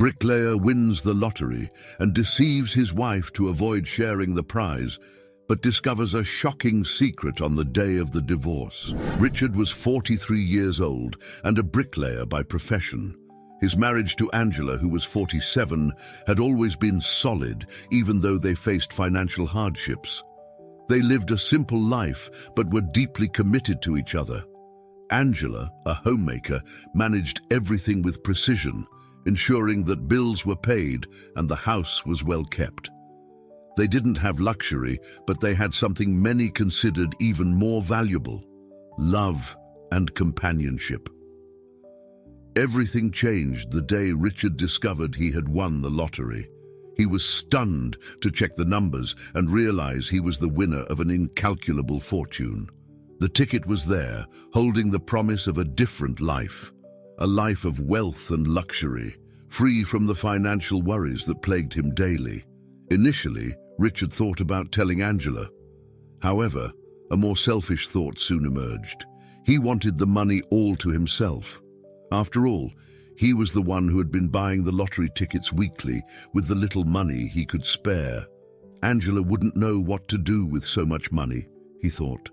Bricklayer wins the lottery and deceives his wife to avoid sharing the prize, but discovers a shocking secret on the day of the divorce. Richard was 43 years old and a bricklayer by profession. His marriage to Angela, who was 47, had always been solid, even though they faced financial hardships. They lived a simple life, but were deeply committed to each other. Angela, a homemaker, managed everything with precision, ensuring that bills were paid and the house was well kept. They didn't have luxury, but they had something many considered even more valuable: love and companionship. Everything changed the day Richard discovered he had won the lottery. He was stunned to check the numbers and realize he was the winner of an incalculable fortune. The ticket was there, holding the promise of a different life, a life of wealth and luxury, free from the financial worries that plagued him daily. Initially, Richard thought about telling Angela. However, a more selfish thought soon emerged. He wanted the money all to himself. After all, he was the one who had been buying the lottery tickets weekly with the little money he could spare. Angela wouldn't know what to do with so much money, he thought.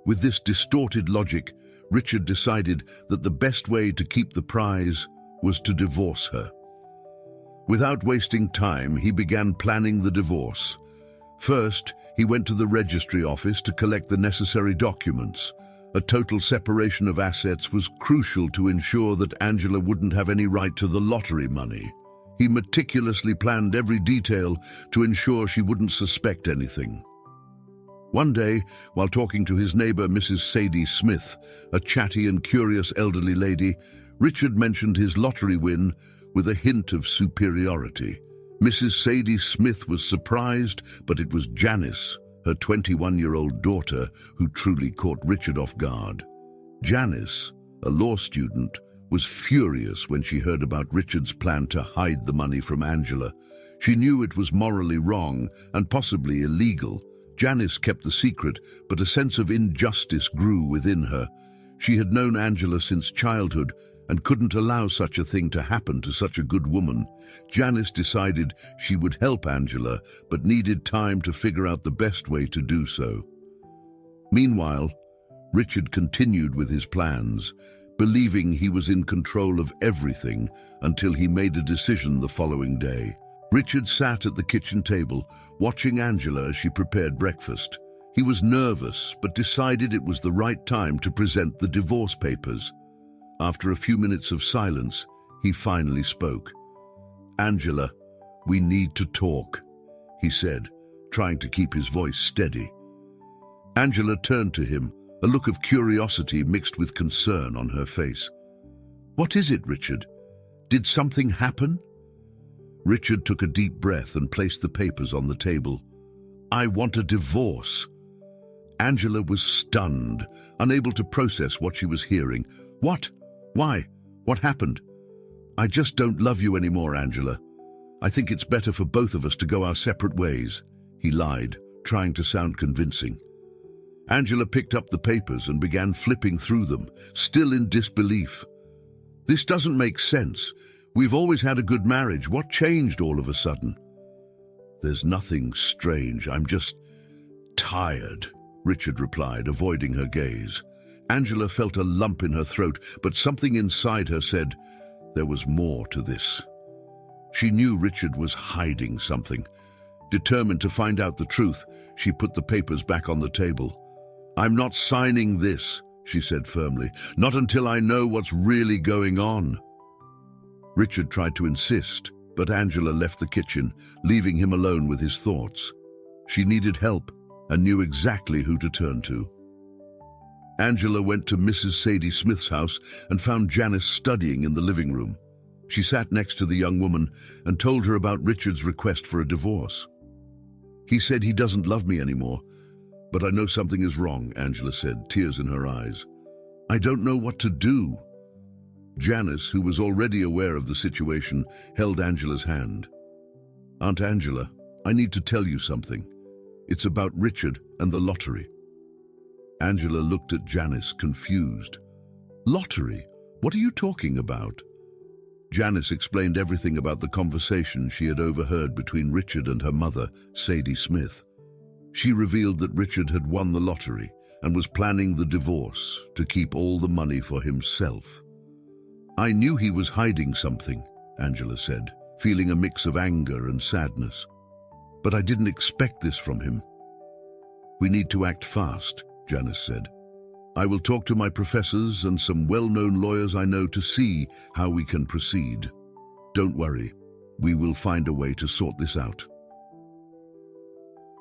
With this distorted logic, Richard decided that the best way to keep the prize was to divorce her. Without wasting time, he began planning the divorce. First, he went to the registry office to collect the necessary documents. A total separation of assets was crucial to ensure that Angela wouldn't have any right to the lottery money. He meticulously planned every detail to ensure she wouldn't suspect anything. One day, while talking to his neighbor, Mrs. Sadie Smith, a chatty and curious elderly lady, Richard mentioned his lottery win with a hint of superiority. Mrs. Sadie Smith was surprised, but it was Janice, her 21-year-old daughter, who truly caught Richard off guard. Janice, a law student, was furious when she heard about Richard's plan to hide the money from Angela. She knew it was morally wrong and possibly illegal. Janice kept the secret, but a sense of injustice grew within her. She had known Angela since childhood and couldn't allow such a thing to happen to such a good woman. Janice decided she would help Angela, but needed time to figure out the best way to do so. Meanwhile, Richard continued with his plans, believing he was in control of everything until he made a decision the following day. Richard sat at the kitchen table, watching Angela as she prepared breakfast. He was nervous, but decided it was the right time to present the divorce papers. After a few minutes of silence, he finally spoke. "Angela, we need to talk," he said, trying to keep his voice steady. Angela turned to him, a look of curiosity mixed with concern on her face. "What is it, Richard? Did something happen?" Richard took a deep breath and placed the papers on the table. "I want a divorce." Angela was stunned, unable to process what she was hearing. "What? Why? What happened?" "I just don't love you anymore, Angela. I think it's better for both of us to go our separate ways," he lied, trying to sound convincing. Angela picked up the papers and began flipping through them, still in disbelief. "This doesn't make sense. We've always had a good marriage. What changed all of a sudden?" "There's nothing strange. I'm just tired," Richard replied, avoiding her gaze. Angela felt a lump in her throat, but something inside her said there was more to this. She knew Richard was hiding something. Determined to find out the truth, she put the papers back on the table. "I'm not signing this," she said firmly, "not until I know what's really going on." Richard tried to insist, but Angela left the kitchen, leaving him alone with his thoughts. She needed help and knew exactly who to turn to. Angela went to Mrs. Sadie Smith's house and found Janice studying in the living room. She sat next to the young woman and told her about Richard's request for a divorce. "He said he doesn't love me anymore, but I know something is wrong," Angela said, tears in her eyes. "I don't know what to do." Janice, who was already aware of the situation, held Angela's hand. "Aunt Angela, I need to tell you something. It's about Richard and the lottery." Angela looked at Janice, confused. "Lottery? What are you talking about?" Janice explained everything about the conversation she had overheard between Richard and her mother, Sadie Smith. She revealed that Richard had won the lottery and was planning the divorce to keep all the money for himself. "I knew he was hiding something," Angela said, feeling a mix of anger and sadness. "But I didn't expect this from him." "We need to act fast," Janice said. "I will talk to my professors and some well-known lawyers I know to see how we can proceed. Don't worry, we will find a way to sort this out."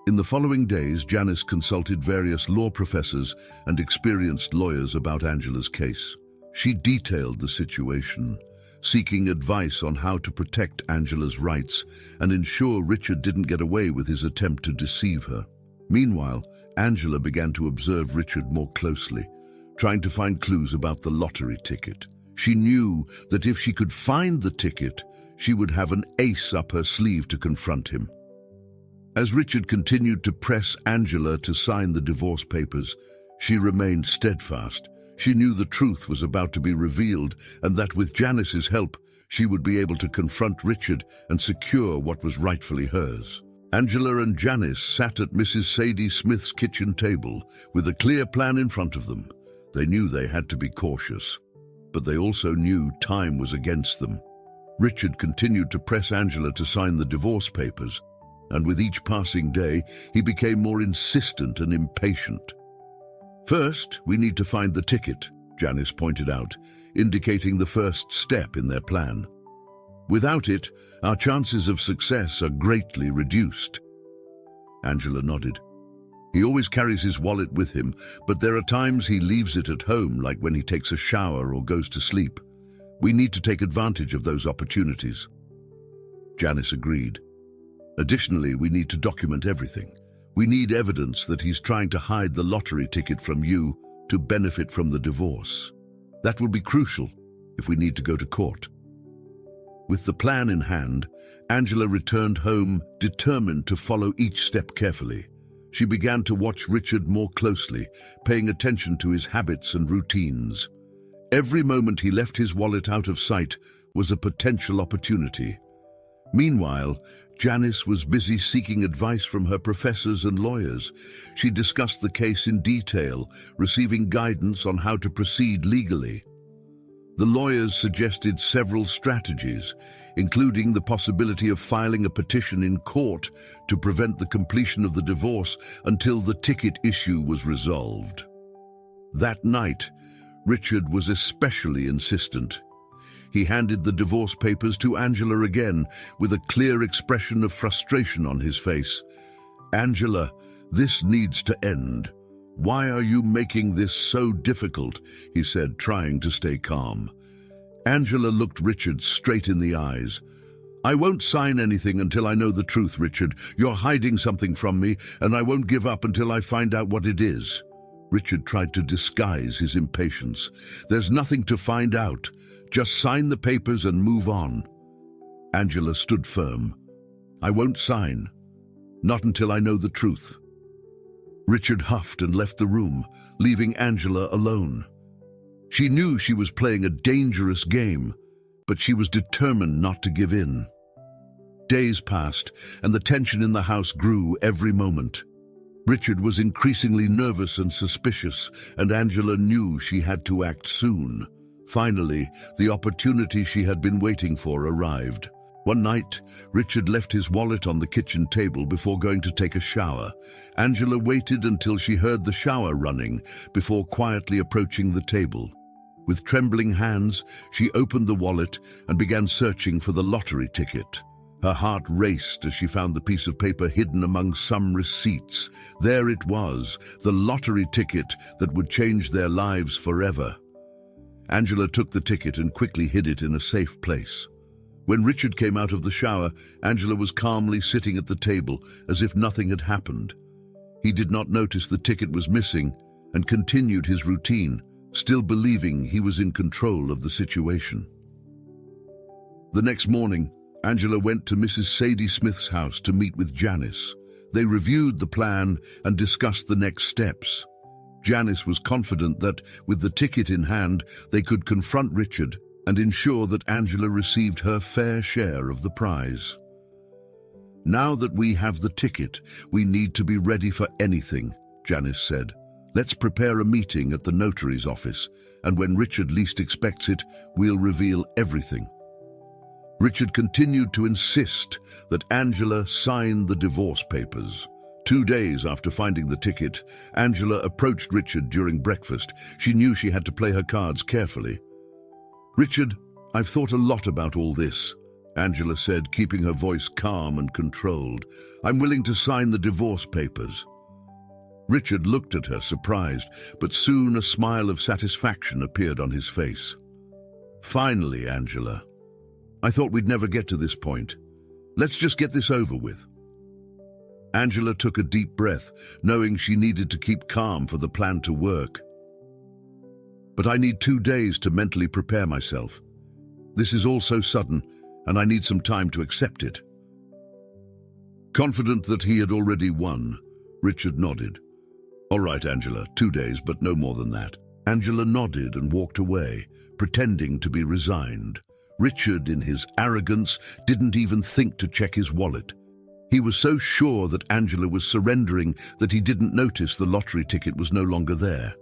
In the following days, Janice consulted various law professors and experienced lawyers about Angela's case. She detailed the situation, seeking advice on how to protect Angela's rights and ensure Richard didn't get away with his attempt to deceive her. Meanwhile, Angela began to observe Richard more closely, trying to find clues about the lottery ticket. She knew that if she could find the ticket, she would have an ace up her sleeve to confront him. As Richard continued to press Angela to sign the divorce papers, she remained steadfast. She knew the truth was about to be revealed and that with Janice's help, she would be able to confront Richard and secure what was rightfully hers. Angela and Janice sat at Mrs. Sadie Smith's kitchen table with a clear plan in front of them. They knew they had to be cautious, but they also knew time was against them. Richard continued to press Angela to sign the divorce papers, and with each passing day, he became more insistent and impatient. "First, we need to find the ticket," Janice pointed out, indicating the first step in their plan. "Without it, our chances of success are greatly reduced." Angela nodded. "He always carries his wallet with him, but there are times he leaves it at home, like when he takes a shower or goes to sleep. We need to take advantage of those opportunities." Janice agreed. "Additionally, we need to document everything. We need evidence that he's trying to hide the lottery ticket from you to benefit from the divorce. That will be crucial if we need to go to court." With the plan in hand, Angela returned home determined to follow each step carefully. She began to watch Richard more closely, paying attention to his habits and routines. Every moment he left his wallet out of sight was a potential opportunity. Meanwhile, Janice was busy seeking advice from her professors and lawyers. She discussed the case in detail, receiving guidance on how to proceed legally. The lawyers suggested several strategies, including the possibility of filing a petition in court to prevent the completion of the divorce until the ticket issue was resolved. That night, Richard was especially insistent. He handed the divorce papers to Angela again, with a clear expression of frustration on his face. "Angela, this needs to end. Why are you making this so difficult?" he said, trying to stay calm. Angela looked Richard straight in the eyes. "I won't sign anything until I know the truth, Richard. You're hiding something from me, and I won't give up until I find out what it is." Richard tried to disguise his impatience. "There's nothing to find out. Just sign the papers and move on." Angela stood firm. "I won't sign. Not until I know the truth." Richard huffed and left the room, leaving Angela alone. She knew she was playing a dangerous game, but she was determined not to give in. Days passed, and the tension in the house grew every moment. Richard was increasingly nervous and suspicious, and Angela knew she had to act soon. Finally, the opportunity she had been waiting for arrived. One night, Richard left his wallet on the kitchen table before going to take a shower. Angela waited until she heard the shower running before quietly approaching the table. With trembling hands, she opened the wallet and began searching for the lottery ticket. Her heart raced as she found the piece of paper hidden among some receipts. There it was, the lottery ticket that would change their lives forever. Angela took the ticket and quickly hid it in a safe place. When Richard came out of the shower, Angela was calmly sitting at the table as if nothing had happened. He did not notice the ticket was missing and continued his routine, still believing he was in control of the situation. The next morning, Angela went to Mrs. Sadie Smith's house to meet with Janice. They reviewed the plan and discussed the next steps. Janice was confident that, with the ticket in hand, they could confront Richard and ensure that Angela received her fair share of the prize. "Now that we have the ticket, we need to be ready for anything," Janice said. "Let's prepare a meeting at the notary's office, and when Richard least expects it, we'll reveal everything." Richard continued to insist that Angela sign the divorce papers. 2 days after finding the ticket, Angela approached Richard during breakfast. She knew she had to play her cards carefully. "Richard, I've thought a lot about all this," Angela said, keeping her voice calm and controlled. "I'm willing to sign the divorce papers." Richard looked at her, surprised, but soon a smile of satisfaction appeared on his face. "Finally, Angela. I thought we'd never get to this point. Let's just get this over with." Angela took a deep breath, knowing she needed to keep calm for the plan to work. "But I need 2 days to mentally prepare myself. This is all so sudden, and I need some time to accept it." Confident that he had already won, Richard nodded. "All right, Angela, 2 days, but no more than that." Angela nodded and walked away, pretending to be resigned. Richard, in his arrogance, didn't even think to check his wallet. He was so sure that Angela was surrendering that he didn't notice the lottery ticket was no longer there.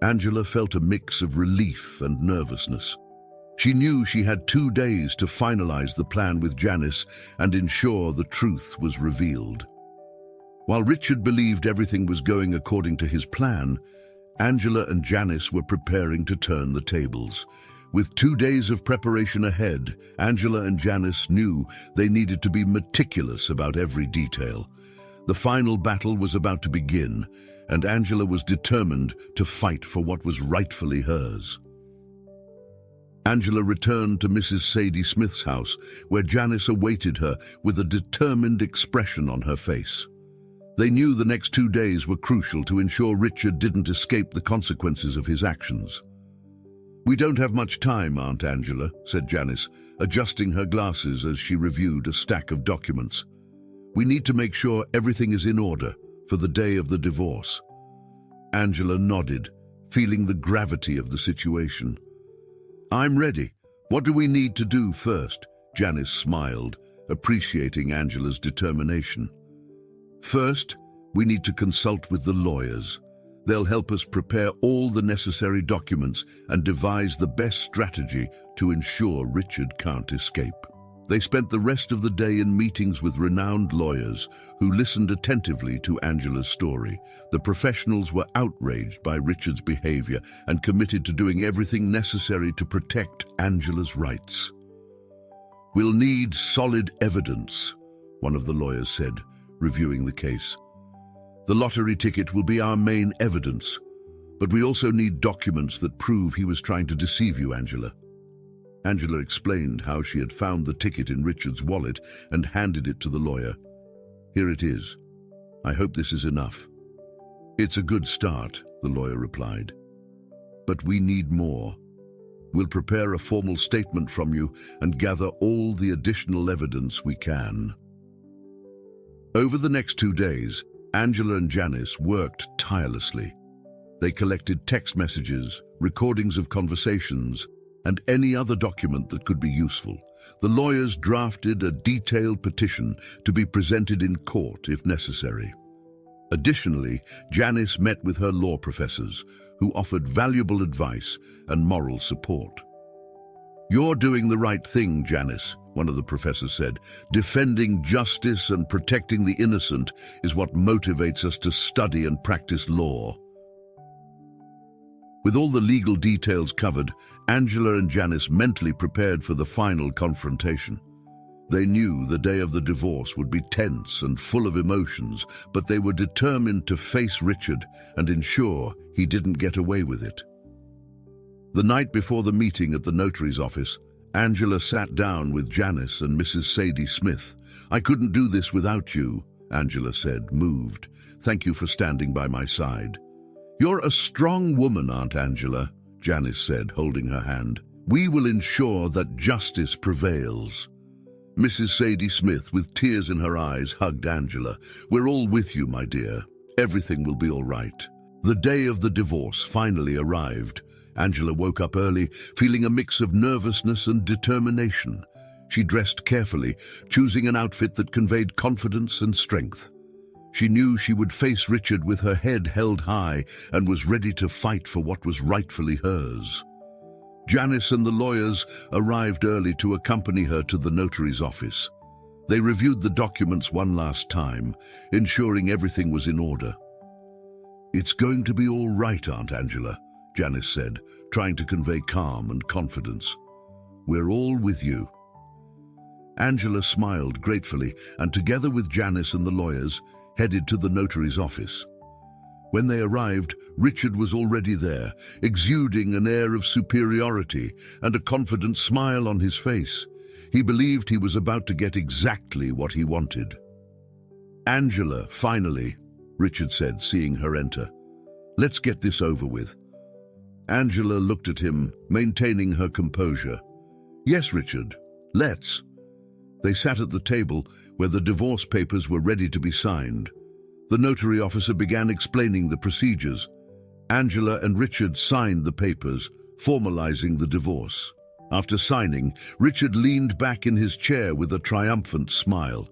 Angela felt a mix of relief and nervousness. She knew she had 2 days to finalize the plan with Janice and ensure the truth was revealed. While Richard believed everything was going according to his plan, Angela and Janice were preparing to turn the tables. With 2 days of preparation ahead, Angela and Janice knew they needed to be meticulous about every detail. The final battle was about to begin, and Angela was determined to fight for what was rightfully hers. Angela returned to Mrs. Sadie Smith's house, where Janice awaited her with a determined expression on her face. They knew the next 2 days were crucial to ensure Richard didn't escape the consequences of his actions. "We don't have much time, Aunt Angela," said Janice, adjusting her glasses as she reviewed a stack of documents. "We need to make sure everything is in order for the day of the divorce." Angela nodded, feeling the gravity of the situation. "I'm ready. What do we need to do first?" Janice smiled, appreciating Angela's determination. "First, we need to consult with the lawyers. They'll help us prepare all the necessary documents and devise the best strategy to ensure Richard can't escape." They spent the rest of the day in meetings with renowned lawyers who listened attentively to Angela's story. The professionals were outraged by Richard's behavior and committed to doing everything necessary to protect Angela's rights. "We'll need solid evidence," one of the lawyers said, reviewing the case. "The lottery ticket will be our main evidence, but we also need documents that prove he was trying to deceive you, Angela." Angela explained how she had found the ticket in Richard's wallet and handed it to the lawyer. "Here it is. I hope this is enough." "It's a good start," the lawyer replied. "But we need more. We'll prepare a formal statement from you and gather all the additional evidence we can." Over the next 2 days, Angela and Janice worked tirelessly. They collected text messages, recordings of conversations, and any other document that could be useful. The lawyers drafted a detailed petition to be presented in court if necessary. Additionally, Janice met with her law professors, who offered valuable advice and moral support. "You're doing the right thing, Janice," one of the professors said. "Defending justice and protecting the innocent is what motivates us to study and practice law." With all the legal details covered, Angela and Janice mentally prepared for the final confrontation. They knew the day of the divorce would be tense and full of emotions, but they were determined to face Richard and ensure he didn't get away with it. The night before the meeting at the notary's office, Angela sat down with Janice and Mrs. Sadie Smith. "I couldn't do this without you," Angela said, moved. "Thank you for standing by my side." "You're a strong woman, Aunt Angela," Janice said, holding her hand. "We will ensure that justice prevails." Mrs. Sadie Smith, with tears in her eyes, hugged Angela. "We're all with you, my dear. Everything will be all right." The day of the divorce finally arrived, Angela woke up early, feeling a mix of nervousness and determination. She dressed carefully, choosing an outfit that conveyed confidence and strength. She knew she would face Richard with her head held high and was ready to fight for what was rightfully hers. Janice and the lawyers arrived early to accompany her to the notary's office. They reviewed the documents one last time, ensuring everything was in order. "It's going to be all right, Aunt Angela," Janice said, trying to convey calm and confidence. "We're all with you." Angela smiled gratefully and, together with Janice and the lawyers, headed to the notary's office. When they arrived, Richard was already there, exuding an air of superiority and a confident smile on his face. He believed he was about to get exactly what he wanted. "Angela, finally," Richard said, seeing her enter. "Let's get this over with." Angela looked at him, maintaining her composure. "Yes, Richard, let's." They sat at the table where the divorce papers were ready to be signed. The notary officer began explaining the procedures. Angela and Richard signed the papers, formalizing the divorce. After signing, Richard leaned back in his chair with a triumphant smile.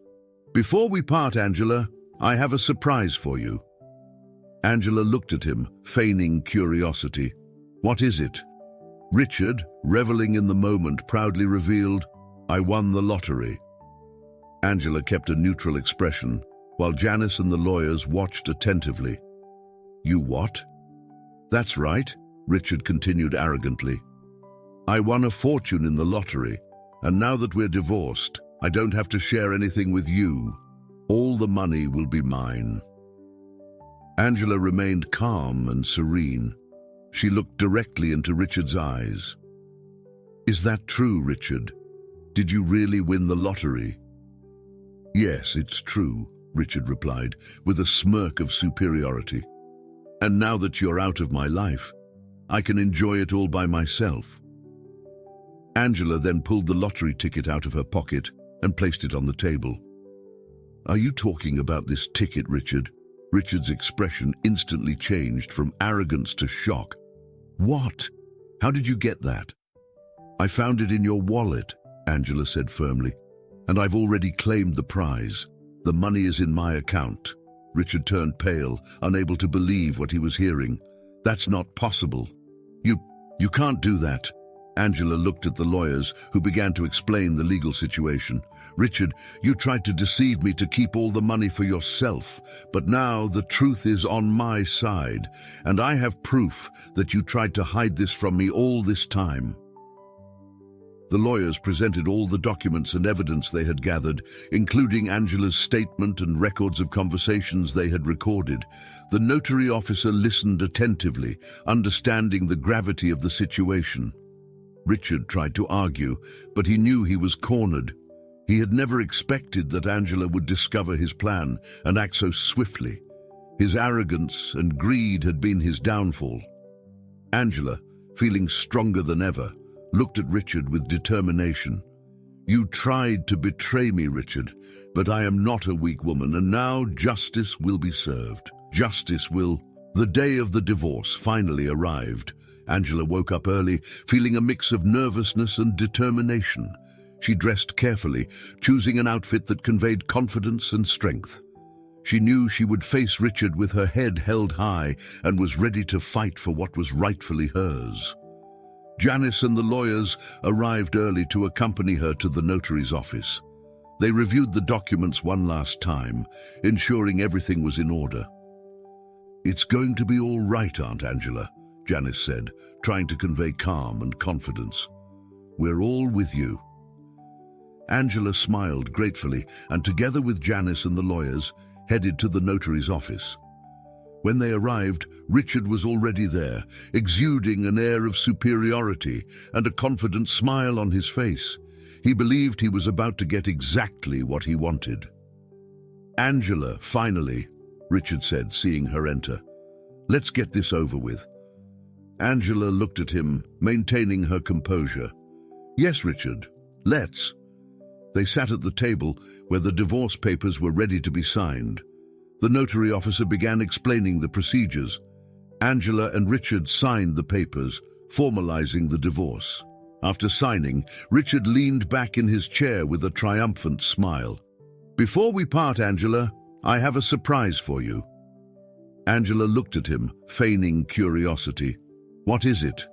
"Before we part, Angela, I have a surprise for you." Angela looked at him, feigning curiosity. "What is it?" Richard, reveling in the moment, proudly revealed, "I won the lottery." Angela kept a neutral expression, while Janice and the lawyers watched attentively. "You what?" "That's right," Richard continued arrogantly. "I won a fortune in the lottery, and now that we're divorced, I don't have to share anything with you. All the money will be mine." Angela remained calm and serene. She looked directly into Richard's eyes. "Is that true, Richard? Did you really win the lottery?" "Yes, it's true," Richard replied, with a smirk of superiority. "And now that you're out of my life, I can enjoy it all by myself." Angela then pulled the lottery ticket out of her pocket and placed it on the table. "Are you talking about this ticket, Richard?" Richard's expression instantly changed from arrogance to shock. "What? How did you get that?" "I found it in your wallet," Angela said firmly, "and I've already claimed the prize. The money is in my account." Richard turned pale, unable to believe what he was hearing. "That's not possible. You can't do that." Angela looked at the lawyers, who began to explain the legal situation. "Richard, you tried to deceive me to keep all the money for yourself, but now the truth is on my side, and I have proof that you tried to hide this from me all this time." The lawyers presented all the documents and evidence they had gathered, including Angela's statement and records of conversations they had recorded. The notary officer listened attentively, understanding the gravity of the situation. Richard tried to argue, but he knew he was cornered. He had never expected that Angela would discover his plan and act so swiftly. His arrogance and greed had been his downfall. Angela, feeling stronger than ever, looked at Richard with determination. "You tried to betray me, Richard, but I am not a weak woman, and now justice will be served. Justice will." The day of the divorce finally arrived. Angela woke up early, feeling a mix of nervousness and determination. She dressed carefully, choosing an outfit that conveyed confidence and strength. She knew she would face Richard with her head held high and was ready to fight for what was rightfully hers. Janice and the lawyers arrived early to accompany her to the notary's office. They reviewed the documents one last time, ensuring everything was in order. "It's going to be all right, Aunt Angela," Janice said, trying to convey calm and confidence. "We're all with you." Angela smiled gratefully and, together with Janice and the lawyers, headed to the notary's office. When they arrived, Richard was already there, exuding an air of superiority and a confident smile on his face. He believed he was about to get exactly what he wanted. "Angela, finally," Richard said, seeing her enter. "Let's get this over with." Angela looked at him, maintaining her composure. "Yes, Richard, let's." They sat at the table where the divorce papers were ready to be signed. The notary officer began explaining the procedures. Angela and Richard signed the papers, formalizing the divorce. After signing, Richard leaned back in his chair with a triumphant smile. "Before we part, Angela, I have a surprise for you." Angela looked at him, feigning curiosity. "What is it?"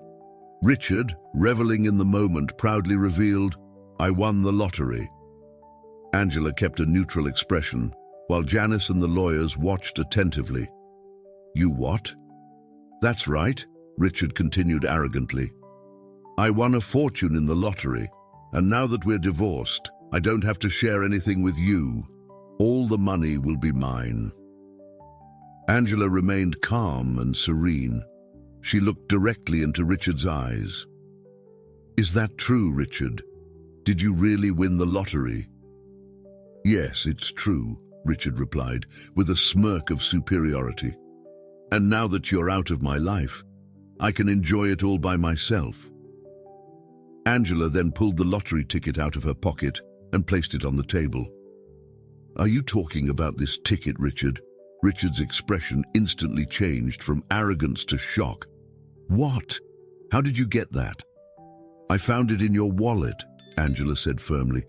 Richard, reveling in the moment, proudly revealed, "I won the lottery." Angela kept a neutral expression, while Janice and the lawyers watched attentively. "You what?" "That's right," Richard continued arrogantly. "I won a fortune in the lottery, and now that we're divorced, I don't have to share anything with you. All the money will be mine." Angela remained calm and serene. She looked directly into Richard's eyes. "Is that true, Richard? Did you really win the lottery?" "Yes, it's true," Richard replied, with a smirk of superiority. "And now that you're out of my life, I can enjoy it all by myself." Angela then pulled the lottery ticket out of her pocket and placed it on the table. "Are you talking about this ticket, Richard?" Richard's expression instantly changed from arrogance to shock. "What? How did you get that?" "I found it in your wallet," Angela said firmly,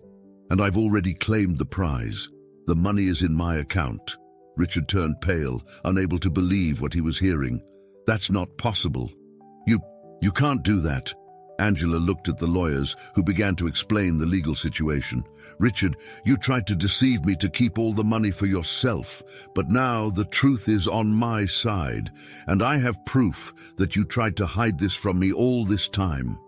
"and I've already claimed the prize. The money is in my account." Richard turned pale, unable to believe what he was hearing. "That's not possible. You can't do that." Angela looked at the lawyers, who began to explain the legal situation. "Richard, you tried to deceive me to keep all the money for yourself, but now the truth is on my side, and I have proof that you tried to hide this from me all this time."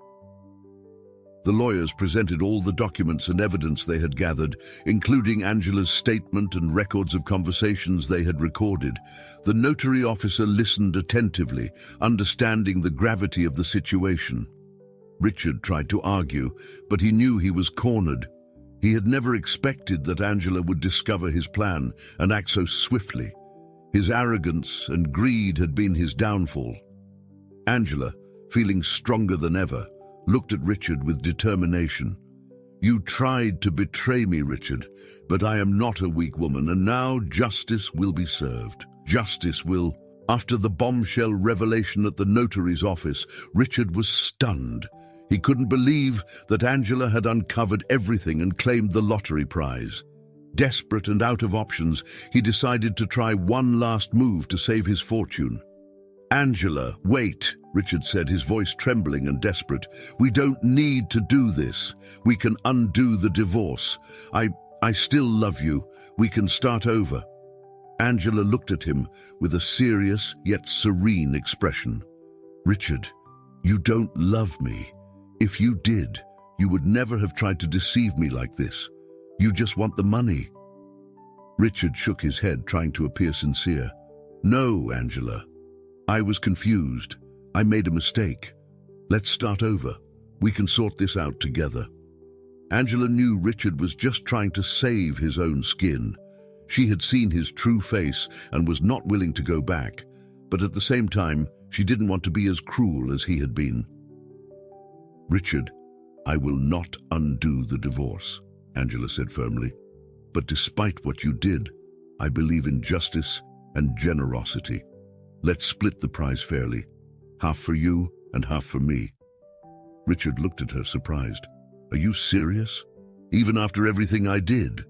The lawyers presented all the documents and evidence they had gathered, including Angela's statement and records of conversations they had recorded. The notary officer listened attentively, understanding the gravity of the situation. Richard tried to argue, but he knew he was cornered. He had never expected that Angela would discover his plan and act so swiftly. His arrogance and greed had been his downfall. Angela, feeling stronger than ever, looked at Richard with determination. "You tried to betray me, Richard, but I am not a weak woman, and now justice will be served. Justice will..." After the bombshell revelation at the notary's office, Richard was stunned. He couldn't believe that Angela had uncovered everything and claimed the lottery prize. Desperate and out of options, he decided to try one last move to save his fortune. "Angela, wait," Richard said, his voice trembling and desperate. "We don't need to do this. We can undo the divorce. I still love you. We can start over." Angela looked at him with a serious yet serene expression. "Richard, you don't love me. If you did, you would never have tried to deceive me like this. You just want the money." Richard shook his head, trying to appear sincere. "No, Angela. I was confused. I made a mistake. Let's start over. We can sort this out together." Angela knew Richard was just trying to save his own skin. She had seen his true face and was not willing to go back, but at the same time, she didn't want to be as cruel as he had been. "Richard, I will not undo the divorce," Angela said firmly. "But despite what you did, I believe in justice and generosity. Let's split the prize fairly, half for you and half for me." Richard looked at her, surprised. "Are you serious? Even after everything I did?"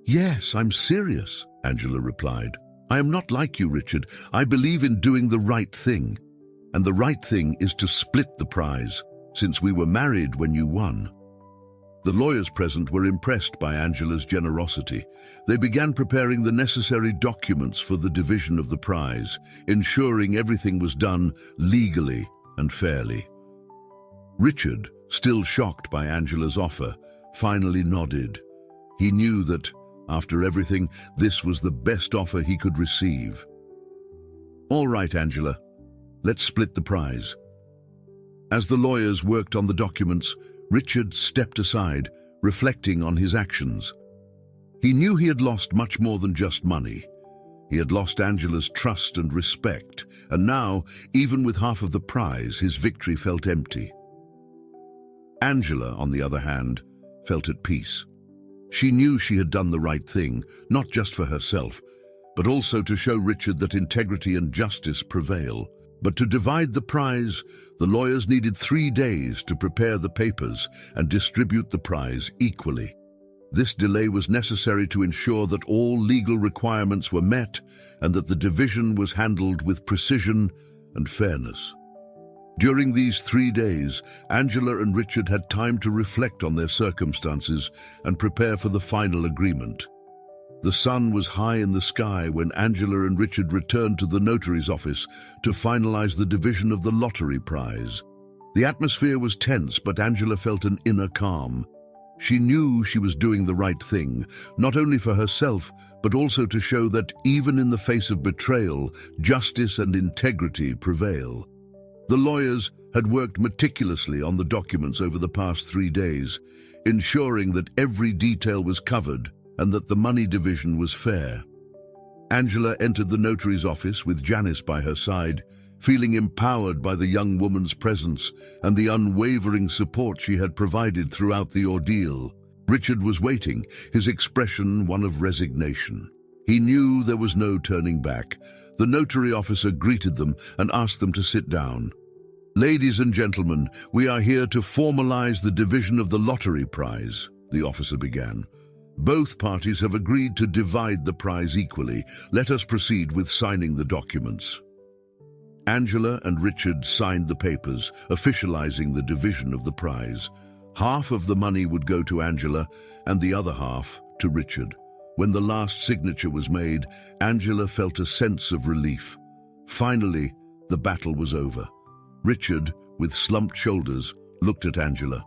"Yes, I'm serious," Angela replied. "I am not like you, Richard. I believe in doing the right thing. And the right thing is to split the prize, since we were married when you won." The lawyers present were impressed by Angela's generosity. They began preparing the necessary documents for the division of the prize, ensuring everything was done legally and fairly. Richard, still shocked by Angela's offer, finally nodded. He knew that, after everything, this was the best offer he could receive. "All right, Angela, let's split the prize." As the lawyers worked on the documents, Richard stepped aside, reflecting on his actions. He knew he had lost much more than just money. He had lost Angela's trust and respect, and now, even with half of the prize, his victory felt empty. Angela, on the other hand, felt at peace. She knew she had done the right thing, not just for herself, but also to show Richard that integrity and justice prevail. But to divide the prize, the lawyers needed 3 days to prepare the papers and distribute the prize equally. This delay was necessary to ensure that all legal requirements were met and that the division was handled with precision and fairness. During these 3 days, Angela and Richard had time to reflect on their circumstances and prepare for the final agreement. The sun was high in the sky when Angela and Richard returned to the notary's office to finalize the division of the lottery prize. The atmosphere was tense, but Angela felt an inner calm. She knew she was doing the right thing, not only for herself, but also to show that even in the face of betrayal, justice and integrity prevail. The lawyers had worked meticulously on the documents over the past 3 days, ensuring that every detail was covered and that the money division was fair. Angela entered the notary's office with Janice by her side, feeling empowered by the young woman's presence and the unwavering support she had provided throughout the ordeal. Richard was waiting, his expression one of resignation. He knew there was no turning back. The notary officer greeted them and asked them to sit down. "Ladies and gentlemen, we are here to formalize the division of the lottery prize," the officer began. "Both parties have agreed to divide the prize equally. Let us proceed with signing the documents." Angela and Richard signed the papers, officializing the division of the prize. Half of the money would go to Angela and the other half to Richard. When the last signature was made, Angela felt a sense of relief. Finally, the battle was over. Richard, with slumped shoulders, looked at Angela.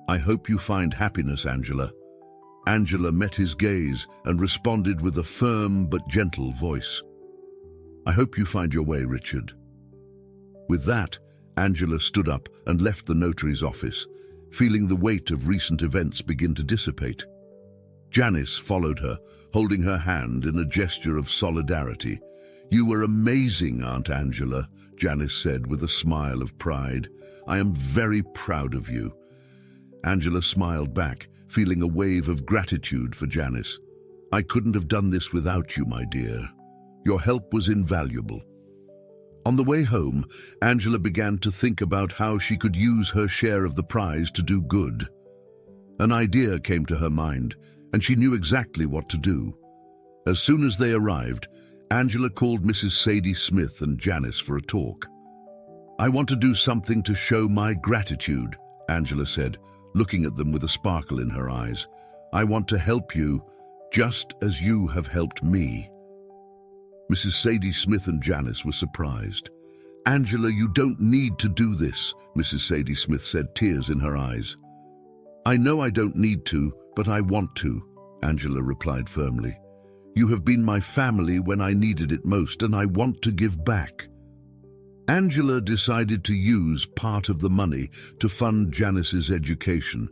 "I hope you find happiness, Angela." Angela met his gaze and responded with a firm but gentle voice. "I hope you find your way, Richard." With that, Angela stood up and left the notary's office, feeling the weight of recent events begin to dissipate. Janice followed her, holding her hand in a gesture of solidarity. "You were amazing, Aunt Angela," Janice said with a smile of pride. "I am very proud of you." Angela smiled back, feeling a wave of gratitude for Janice. "I couldn't have done this without you, my dear. Your help was invaluable." On the way home, Angela began to think about how she could use her share of the prize to do good. An idea came to her mind, and she knew exactly what to do. As soon as they arrived, Angela called Mrs. Sadie Smith and Janice for a talk. "I want to do something to show my gratitude," Angela said, looking at them with a sparkle in her eyes. "I want to help you, just as you have helped me." Mrs. Sadie Smith and Janice were surprised. "Angela, you don't need to do this," Mrs. Sadie Smith said, tears in her eyes. "I know I don't need to, but I want to," Angela replied firmly. "You have been my family when I needed it most, and I want to give back." Angela decided to use part of the money to fund Janice's education.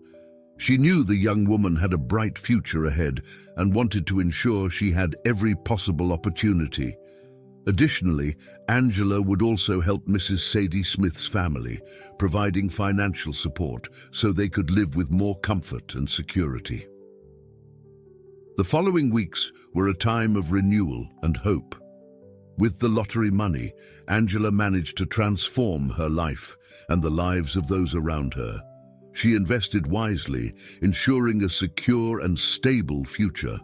She knew the young woman had a bright future ahead and wanted to ensure she had every possible opportunity. Additionally, Angela would also help Mrs. Sadie Smith's family, providing financial support so they could live with more comfort and security. The following weeks were a time of renewal and hope. With the lottery money, Angela managed to transform her life and the lives of those around her. She invested wisely, ensuring a secure and stable future.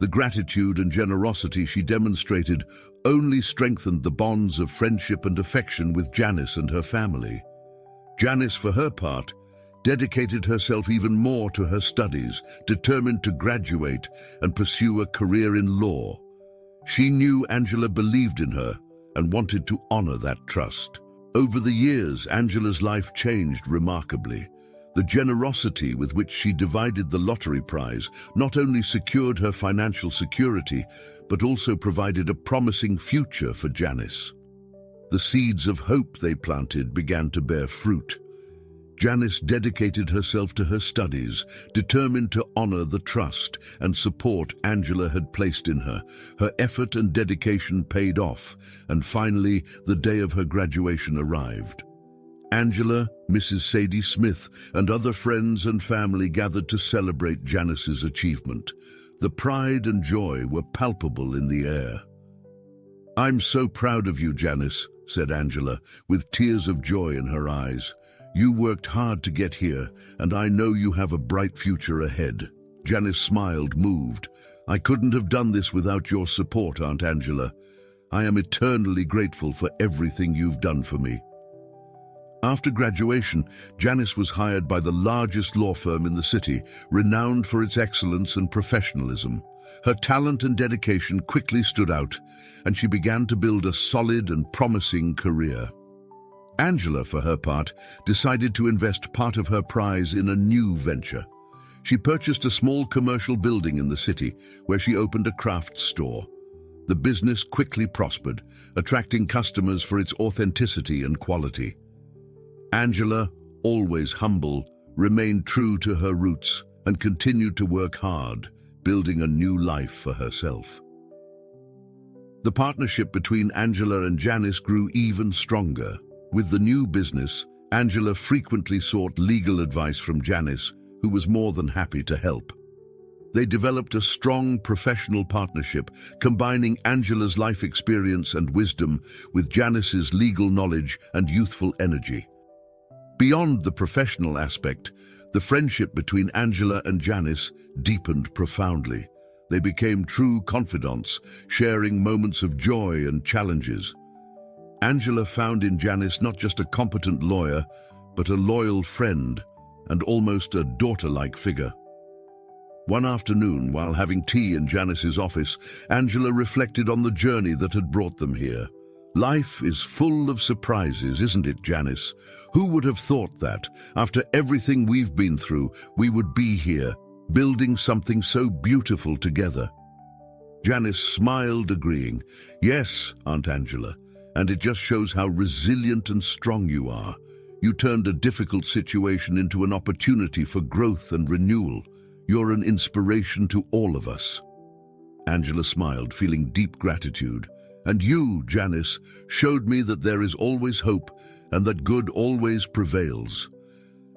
The gratitude and generosity she demonstrated only strengthened the bonds of friendship and affection with Janice and her family. Janice, for her part, dedicated herself even more to her studies, determined to graduate and pursue a career in law. She knew Angela believed in her and wanted to honor that trust. Over the years, Angela's life changed remarkably. The generosity with which she divided the lottery prize not only secured her financial security, but also provided a promising future for Janice. The seeds of hope they planted began to bear fruit. Janice dedicated herself to her studies, determined to honor the trust and support Angela had placed in her. Her effort and dedication paid off, and finally, the day of her graduation arrived. Angela, Mrs. Sadie Smith, and other friends and family gathered to celebrate Janice's achievement. The pride and joy were palpable in the air. "I'm so proud of you, Janice," said Angela, with tears of joy in her eyes. "You worked hard to get here, and I know you have a bright future ahead." Janice smiled, moved. "I couldn't have done this without your support, Aunt Angela. I am eternally grateful for everything you've done for me." After graduation, Janice was hired by the largest law firm in the city, renowned for its excellence and professionalism. Her talent and dedication quickly stood out, and she began to build a solid and promising career. Angela, for her part, decided to invest part of her prize in a new venture. She purchased a small commercial building in the city, where she opened a crafts store. The business quickly prospered, attracting customers for its authenticity and quality. Angela, always humble, remained true to her roots and continued to work hard, building a new life for herself. The partnership between Angela and Janice grew even stronger. With the new business, Angela frequently sought legal advice from Janice, who was more than happy to help. They developed a strong professional partnership, combining Angela's life experience and wisdom with Janice's legal knowledge and youthful energy. Beyond the professional aspect, the friendship between Angela and Janice deepened profoundly. They became true confidants, sharing moments of joy and challenges. Angela found in Janice not just a competent lawyer, but a loyal friend and almost a daughter-like figure. One afternoon, while having tea in Janice's office, Angela reflected on the journey that had brought them here. "Life is full of surprises, isn't it, Janice? Who would have thought that, after everything we've been through, we would be here, building something so beautiful together?" Janice smiled, agreeing. "Yes, Aunt Angela, and it just shows how resilient and strong you are. You turned a difficult situation into an opportunity for growth and renewal. You're an inspiration to all of us." Angela smiled, feeling deep gratitude. "And you, Janice, showed me that there is always hope and that good always prevails.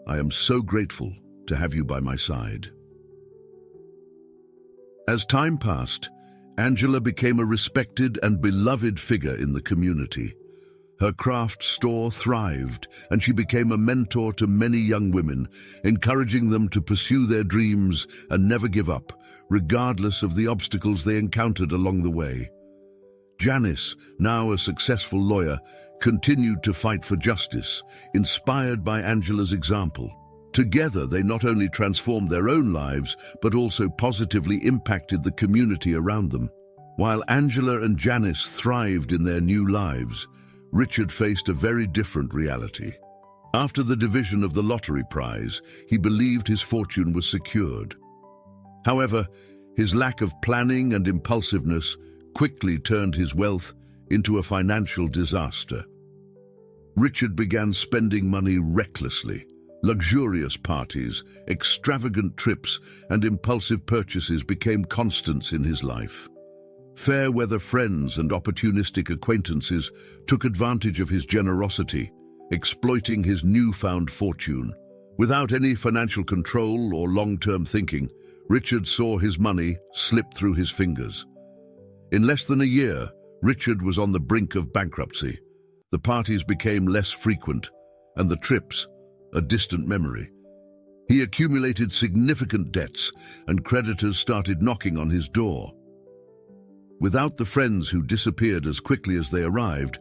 I am so grateful to have you by my side." As time passed, Angela became a respected and beloved figure in the community. Her craft store thrived, and she became a mentor to many young women, encouraging them to pursue their dreams and never give up, regardless of the obstacles they encountered along the way. Janice, now a successful lawyer, continued to fight for justice, inspired by Angela's example. Together, they not only transformed their own lives, but also positively impacted the community around them. While Angela and Janice thrived in their new lives, Richard faced a very different reality. After the division of the lottery prize, he believed his fortune was secured. However, his lack of planning and impulsiveness quickly turned his wealth into a financial disaster. Richard began spending money recklessly. Luxurious parties, extravagant trips, and impulsive purchases became constants in his life. Fair-weather friends and opportunistic acquaintances took advantage of his generosity, exploiting his newfound fortune. Without any financial control or long-term thinking, Richard saw his money slip through his fingers. In less than a year, Richard was on the brink of bankruptcy. The parties became less frequent, and the trips a distant memory. He accumulated significant debts, and creditors started knocking on his door. Without the friends who disappeared as quickly as they arrived,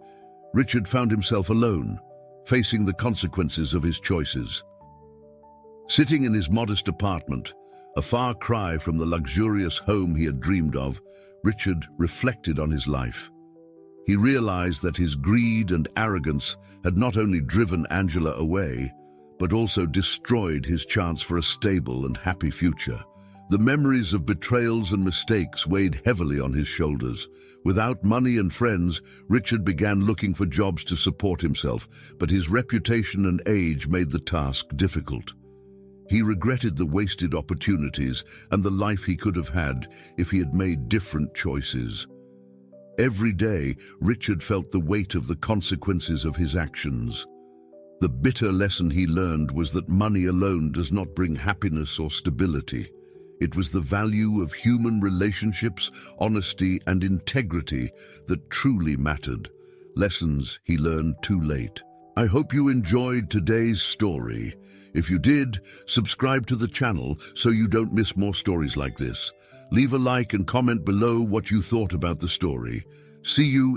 Richard found himself alone, facing the consequences of his choices. Sitting in his modest apartment, a far cry from the luxurious home he had dreamed of, Richard reflected on his life. He realized that his greed and arrogance had not only driven Angela away, but also destroyed his chance for a stable and happy future. The memories of betrayals and mistakes weighed heavily on his shoulders. Without money and friends, Richard began looking for jobs to support himself, but his reputation and age made the task difficult. He regretted the wasted opportunities and the life he could have had if he had made different choices. Every day, Richard felt the weight of the consequences of his actions. The bitter lesson he learned was that money alone does not bring happiness or stability. It was the value of human relationships, honesty, and integrity that truly mattered. Lessons he learned too late. I hope you enjoyed today's story. If you did, subscribe to the channel so you don't miss more stories like this. Leave a like and comment below what you thought about the story. See you